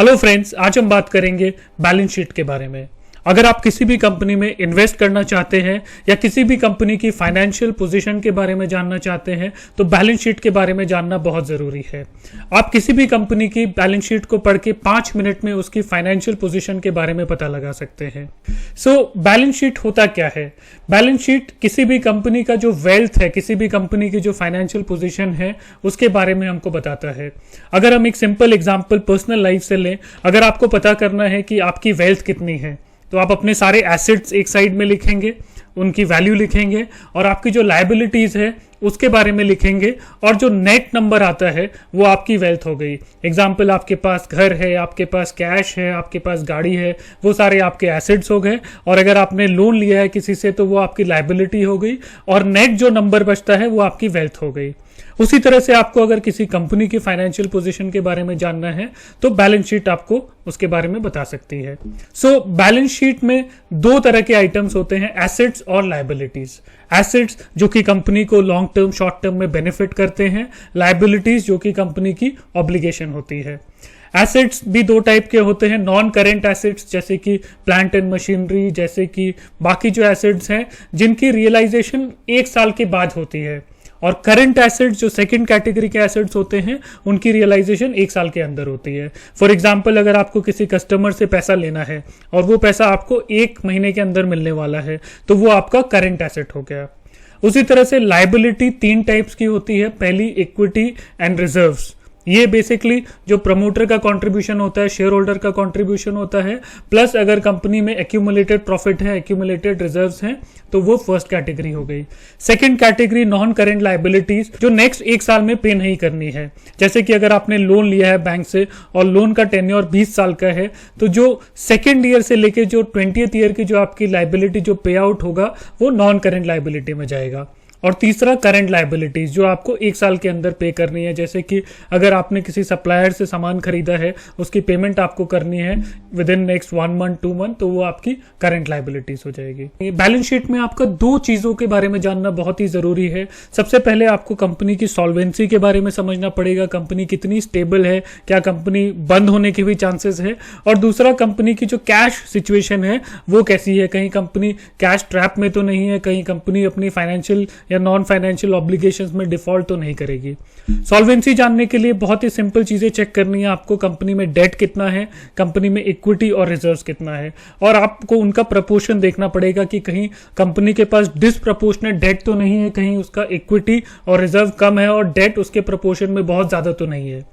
Hello friends, आज हम बात करेंगे बैलेंस शीट के बारे में। अगर आप किसी भी कंपनी में इन्वेस्ट करना चाहते हैं या किसी भी कंपनी की फाइनेंशियल पोजीशन के बारे में जानना चाहते हैं तो बैलेंस शीट के बारे में जानना बहुत जरूरी है। आप किसी भी कंपनी की बैलेंस शीट को पढ़ के 5 मिनट में उसकी फाइनेंशियल पोजीशन के बारे में पता लगा सकते हैं। बैलेंस शीट होता क्या है? बैलेंस शीट किसी भी कंपनी का जो वेल्थ है, किसी भी कंपनी की जो फाइनेंशियल पोजीशन है, उसके बारे में हमको बताता है। अगर हम एक सिंपल एग्जांपल पर्सनल लाइफ से लें, अगर आपको पता करना है कि आपकी वेल्थ कितनी है तो आप अपने सारे एसेट्स एक साइड में लिखेंगे, उनकी वैल्यू लिखेंगे और आपकी जो लायबिलिटीज है उसके बारे में लिखेंगे और जो नेट नंबर आता है वो आपकी वेल्थ हो गई। एग्जाम्पल, आपके पास घर है, आपके पास कैश है, आपके पास गाड़ी है, वो सारे आपके एसेट्स हो गए। और अगर आपने लोन लिया है किसी से तो वो आपकी लायबिलिटी हो गई और नेट जो नंबर बचता है वो आपकी वेल्थ हो गई। उसी तरह से आपको अगर किसी कंपनी की फाइनेंशियल पोजीशन के बारे में जानना है तो बैलेंस शीट आपको उसके बारे में बता सकती है। बैलेंस शीट में दो तरह के आइटम्स होते हैं, एसेट्स और लायबिलिटीज। एसेट्स जो कि कंपनी को लॉन्ग टर्म, शॉर्ट टर्म में बेनिफिट करते हैं, लायबिलिटीज जो कि कंपनी की ऑब्लिगेशन होती है। एसेट्स भी दो टाइप के होते हैं, नॉन करेंट एसेट्स जैसे कि प्लांट एंड मशीनरी, जैसे कि बाकी जो एसेट्स हैं जिनकी रियलाइजेशन 1 साल के बाद होती है, और करंट एसेट्स जो सेकंड कैटेगरी के एसेट्स होते हैं उनकी रियलाइजेशन 1 साल के अंदर होती है। फॉर एग्जांपल, अगर आपको किसी कस्टमर से पैसा लेना है और वो पैसा आपको 1 महीने के अंदर मिलने वाला है तो वो आपका करंट एसेट हो गया। उसी तरह से लायबिलिटी 3 टाइप्स की होती है। पहली, इक्विटी एंड रिजर्व्स। ये बेसिकली जो प्रमोटर का कंट्रीब्यूशन होता है, शेयर होल्डर का कंट्रीब्यूशन होता है, प्लस अगर कंपनी में एक्यूमुलेटेड प्रॉफिट है, एक्यूमुलेटेड रिजर्व्स हैं तो वो फर्स्ट कैटेगरी हो गई। Second category, non current liabilities, जो नेक्स्ट 1 साल में पे नहीं करनी है। जैसे कि अगर आपने लोन लिया है बैंक से और लोन का टेन्योर 20 साल का है तो जो सेकेंड ईयर से लेके जो 20th ईयर की जो आपकी लायबिलिटी जो पे आउट होगा वो नॉन करेंट लायबिलिटी में जाएगा। और तीसरा, करंट लायबिलिटीज, जो आपको 1 साल के अंदर पे करनी है। जैसे कि अगर आपने किसी सप्लायर से सामान खरीदा है, उसकी पेमेंट आपको करनी है with in next 1 month 2 month, तो वो आपकी करंट लायबिलिटीज हो जाएगी। बैलेंस शीट में आपका 2 चीजों के बारे में जानना बहुत ही जरूरी है। सबसे पहले आपको कंपनी की सॉल्वेंसी के बारे में समझना पड़ेगा, कंपनी कितनी स्टेबल है, क्या कंपनी बंद होने की भी चांसेस है। और दूसरा, कंपनी की जो कैश सिचुएशन है वो कैसी है, कहीं कंपनी कैश ट्रैप में तो नहीं है, कहीं कंपनी अपनी फाइनेंशियल या नॉन फाइनेंशियल ऑब्लिगेशंस में डिफॉल्ट तो नहीं करेगी। सॉल्वेंसी जानने के लिए बहुत ही सिंपल चीजें चेक करनी है आपको। कंपनी में डेट कितना है, कंपनी में इक्विटी और रिजर्व्स कितना है, और आपको उनका प्रपोर्शन देखना पड़ेगा कि कहीं कंपनी के पास डिसप्रपोर्शनेट डेट तो नहीं है, कहीं उसका इक्विटी और रिजर्व कम है और डेट उसके प्रपोर्शन में बहुत ज्यादा तो नहीं है।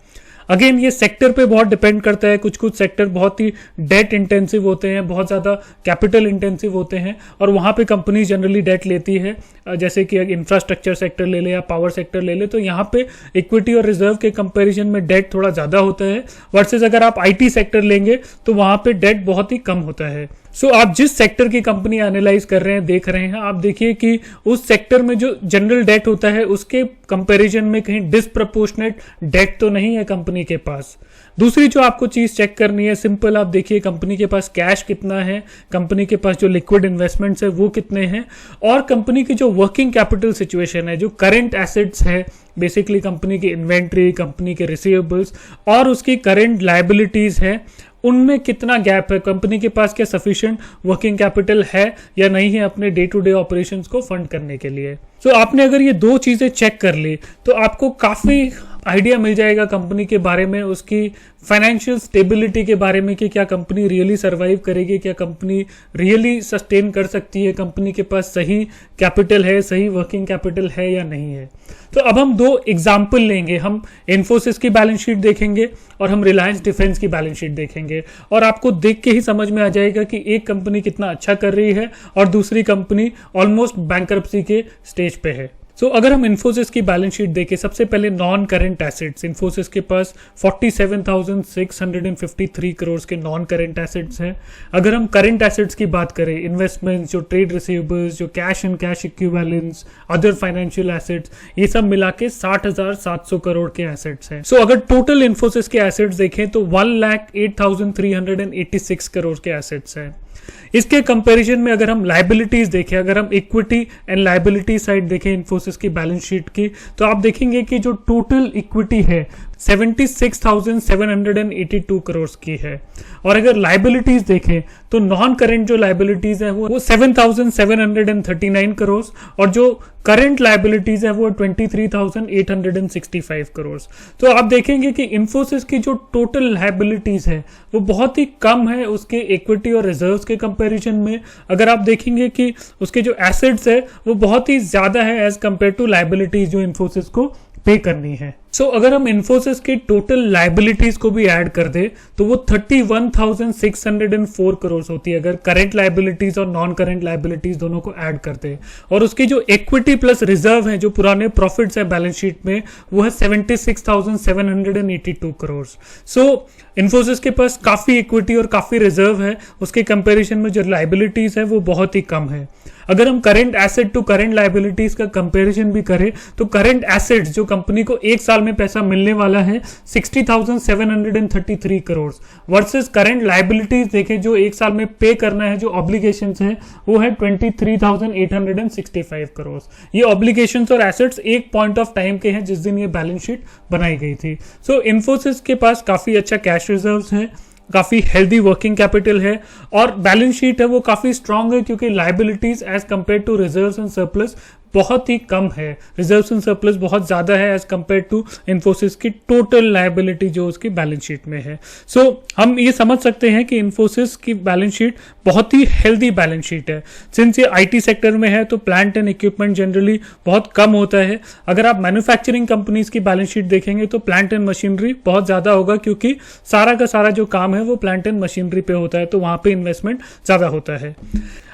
अगेन, ये सेक्टर पे बहुत डिपेंड करता है। कुछ सेक्टर बहुत ही डेट इंटेंसिव होते हैं, बहुत ज्यादा कैपिटल इंटेंसिव होते हैं और वहां पे कंपनी जनरली डेट लेती है। जैसे कि इंफ्रास्ट्रक्चर सेक्टर ले ले या पावर सेक्टर ले ले तो यहाँ पे इक्विटी और रिजर्व के कंपैरिजन में डेट थोड़ा ज्यादा होता है। वर्सेस अगर आप आईटी सेक्टर लेंगे तो वहां पे डेट बहुत ही कम होता है। आप जिस सेक्टर की कंपनी एनालाइज कर रहे हैं, देख रहे हैं, आप देखिए कि उस सेक्टर में जो जनरल डेट होता है उसके कंपैरिजन में कहीं डिसप्रपोर्शनेट डेट तो नहीं है कंपनी के पास। दूसरी जो आपको चीज चेक करनी है, सिंपल, आप देखिए कंपनी के पास कैश कितना है, कंपनी के पास जो लिक्विड इन्वेस्टमेंट्स है वो कितने हैं, और कंपनी की जो वर्किंग कैपिटल सिचुएशन है, जो करंट एसेट्स है, बेसिकली कंपनी की इन्वेंट्री, कंपनी के रिसीवेबल्स और उसकी करंट लायबिलिटीज है, उनमें कितना गैप है, कंपनी के पास क्या सफिशिएंट वर्किंग कैपिटल है या नहीं है अपने डे टू डे ऑपरेशंस को फंड करने के लिए। आपने अगर ये 2 चीजें चेक कर ली तो आपको काफी आइडिया मिल जाएगा कंपनी के बारे में, उसकी फाइनेंशियल स्टेबिलिटी के बारे में कि क्या कंपनी रियली सर्वाइव करेगी, क्या कंपनी रियली सस्टेन कर सकती है, कंपनी के पास सही कैपिटल है, सही वर्किंग कैपिटल है या नहीं है। तो अब हम 2 एग्जाम्पल लेंगे, हम इन्फोसिस की बैलेंस शीट देखेंगे और हम रिलायंस डिफेंस की बैलेंस शीट देखेंगे, और आपको देख के ही समझ में आ जाएगा कि एक कंपनी कितना अच्छा कर रही है और दूसरी कंपनी ऑलमोस्ट बैंकरप्सी के स्टेज पे है। अगर हम इन्फोसिस की बैलेंस शीट देखें, सबसे पहले नॉन करेंट एसेट्स, इन्फोसिस के पास 47,653 करोड़ के नॉन करेंट एसेट्स हैं। अगर हम करेंट एसेट्स की बात करें, इन्वेस्टमेंट्स, जो ट्रेड रिसीवेबल्स, जो cash and cash equivalents, other financial assets, ये सब मिला के 60,700 करोड़ के एसेट्स हैं। अगर टोटल इन्फोसिस के एसेट्स देखें तो 1,08,386 करोड़ के एसेट्स हैं। इसके कंपैरिजन में अगर हम लायबिलिटीज देखें, अगर हम इक्विटी एंड लायबिलिटी साइड देखें इन्फोसिस की बैलेंस शीट की, तो आप देखेंगे कि जो टोटल इक्विटी है 76,782 करोड़ की है। और अगर लाइबिलिटीज देखें तो नॉन करेंट जो लाइबिलिटीज है वो 7,739 करोड़ और जो करंट लाइबिलिटीज है वो 23,865 करोड़। तो आप देखेंगे कि इन्फोसिस की जो टोटल लाइबिलिटीज है वो बहुत ही कम है उसके इक्विटी और रिजर्व्स के कंपैरिजन में। अगर आप देखेंगे कि उसके जो एसेट्स है वो बहुत ही ज्यादा है एज कंपेयर टू लाइबिलिटीज जो इन्फोसिस को पे करनी है। अगर हम इन्फोसिस की टोटल लाइबिलिटीज को भी ऐड कर दे तो वो 31,604 करोड़ होती है, अगर करंट लाइबिलिटीज और नॉन करंट लाइबिलिटीज दोनों को ऐड कर दे। और उसकी जो इक्विटी प्लस रिजर्व है, जो पुराने प्रॉफिट्स है बैलेंस शीट में, वो है 76,782 करोड़। इन्फोसिस के पास काफी इक्विटी और काफी रिजर्व है, उसके कंपेरिजन में जो लाइबिलिटीज है वो बहुत ही कम है। अगर हम current asset to current liabilities का कंपैरिजन भी करें तो करंट एसेट्स जो कंपनी को एक साल में पैसा मिलने वाला है 60,733 करोड़ वर्सेस करंट लाइबिलिटीज देखें जो एक साल में पे करना है, जो ऑब्लिगेशंस है वो है 23,865 करोड़। ये ऑब्लिगेशंस और एसेट्स एक पॉइंट ऑफ टाइम के हैं जिस दिन ये बैलेंस शीट बनाई गई थी। इन्फोसिस के पास काफी अच्छा कैश रिजर्व्स है, काफी हेल्दी वर्किंग कैपिटल है और बैलेंस शीट है वो काफी स्ट्रांग है क्योंकि liabilities as compare to reserves and surplus बहुत ही कम है। रिजर्व्स एंड सरप्लस बहुत ज्यादा है एज कंपेयर टू इन्फोसिस की टोटल लाइबिलिटी जो उसकी बैलेंस शीट में है। हम ये समझ सकते हैं कि इन्फोसिस की बैलेंस शीट बहुत ही हेल्दी बैलेंस शीट है। सिंस ये आईटी सेक्टर में है तो प्लांट एंड इक्विपमेंट जनरली बहुत कम होता है। अगर आप मैन्युफैक्चरिंग कंपनीज की बैलेंस शीट देखेंगे तो प्लांट एंड मशीनरी बहुत ज्यादा होगा क्योंकि सारा का सारा जो काम है वो प्लांट एंड मशीनरी पे होता है, तो वहां पे इन्वेस्टमेंट ज्यादा होता है।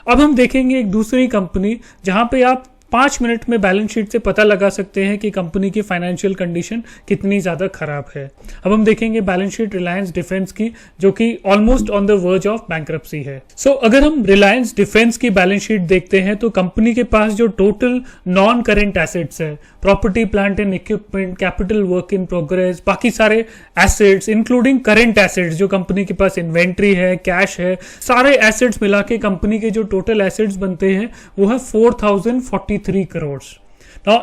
अब हम देखेंगे एक दूसरी कंपनी जहां पे आप 5 मिनट में बैलेंस शीट से पता लगा सकते हैं कि कंपनी की फाइनेंशियल कंडीशन कितनी ज्यादा खराब है। अब हम देखेंगे बैलेंस शीट रिलायंस डिफेंस की, जो कि almost on the verge of bankruptcy है। अगर हम रिलायंस डिफेंस की बैलेंस शीट देखते हैं तो कंपनी के पास जो टोटल नॉन करेंट एसेट्स है, property plant and equipment, capital work in progress, बाकी सारे एसेट्स इंक्लूडिंग करेंट एसेट्स जो कंपनी के पास इन्वेंट्री है, कैश है, सारे एसेट्स मिला के कंपनी के जो टोटल एसेट्स बनते हैं वो है 4,043 करोड़।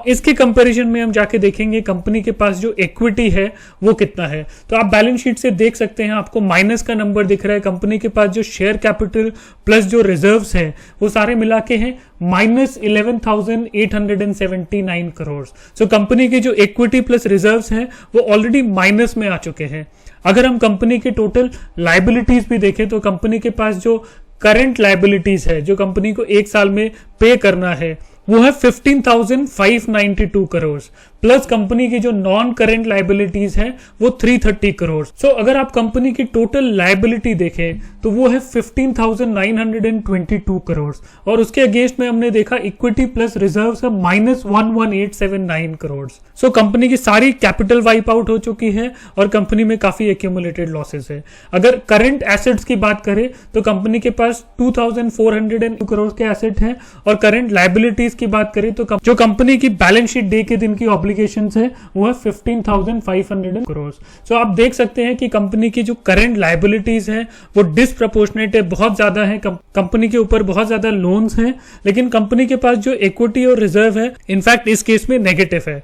इसके कंपैरिजन में हम जाके देखेंगे कंपनी के पास जो इक्विटी है वो कितना है। तो आप बैलेंस शीट से देख सकते हैं, आपको माइनस का नंबर दिख रहा है। कंपनी के पास जो शेयर कैपिटल प्लस जो रिजर्व्स है वो सारे मिला के हैं -11,879 करोड़। कंपनी की जो इक्विटी प्लस रिजर्व्स हैं वो ऑलरेडी माइनस में आ चुके हैं। अगर हम कंपनी के टोटल लाइबिलिटीज भी देखें तो कंपनी के पास जो करंट लाइबिलिटीज है, जो कंपनी को एक साल में पे करना है, वो है 15,592 करोड़ प्लस कंपनी की जो नॉन करंट लाइबिलिटीज है वो 330 करोड़। अगर आप कंपनी की टोटल लाइबिलिटी देखें तो वो है 15,922 करोड़ और उसके अगेंस्ट में हमने देखा इक्विटी प्लस रिजर्व है -11,879 करोड़। कंपनी की सारी कैपिटल वाइप आउट हो चुकी है और कंपनी में काफी एक्यूमुलेटेड लॉसेस है। अगर करंट एसेट्स की बात करें तो कंपनी के पास 2,402 करोड़ के एसेट है और करंट लाइबिलिटीज की बात करें तो जो कंपनी की बैलेंस शीट डे के दिन की ऑब्लिगेशंस है वो है 15,500 करोड़। आप देख सकते हैं कि कंपनी की जो करंट लाइबिलिटीज है वो डिसप्रपोर्शनेट है, बहुत ज्यादा है। कंपनी के ऊपर बहुत ज्यादा लोन्स हैं, लेकिन कंपनी के पास जो इक्विटी और रिजर्व है इनफैक्ट इस केस में नेगेटिव है।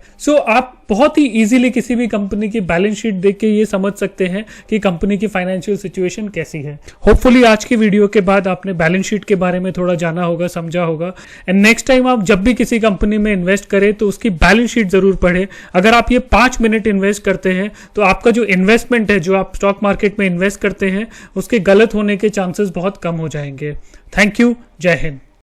आप बहुत ही इजीली किसी भी कंपनी की बैलेंस शीट देख के ये समझ सकते हैं कि कंपनी की फाइनेंशियल सिचुएशन कैसी है। होपफुली आज की वीडियो के बाद आपने बैलेंस शीट के बारे में थोड़ा जाना होगा, समझा होगा। एंड नेक्स्ट टाइम आप जब भी किसी कंपनी में इन्वेस्ट करें तो उसकी बैलेंस शीट जरूर पढ़ें। अगर आप ये 5 मिनट इन्वेस्ट करते हैं तो आपका जो इन्वेस्टमेंट है, जो आप स्टॉक मार्केट में इन्वेस्ट करते हैं, उसके गलत होने के चांसेस बहुत कम हो जाएंगे। Thank you. जय हिंद।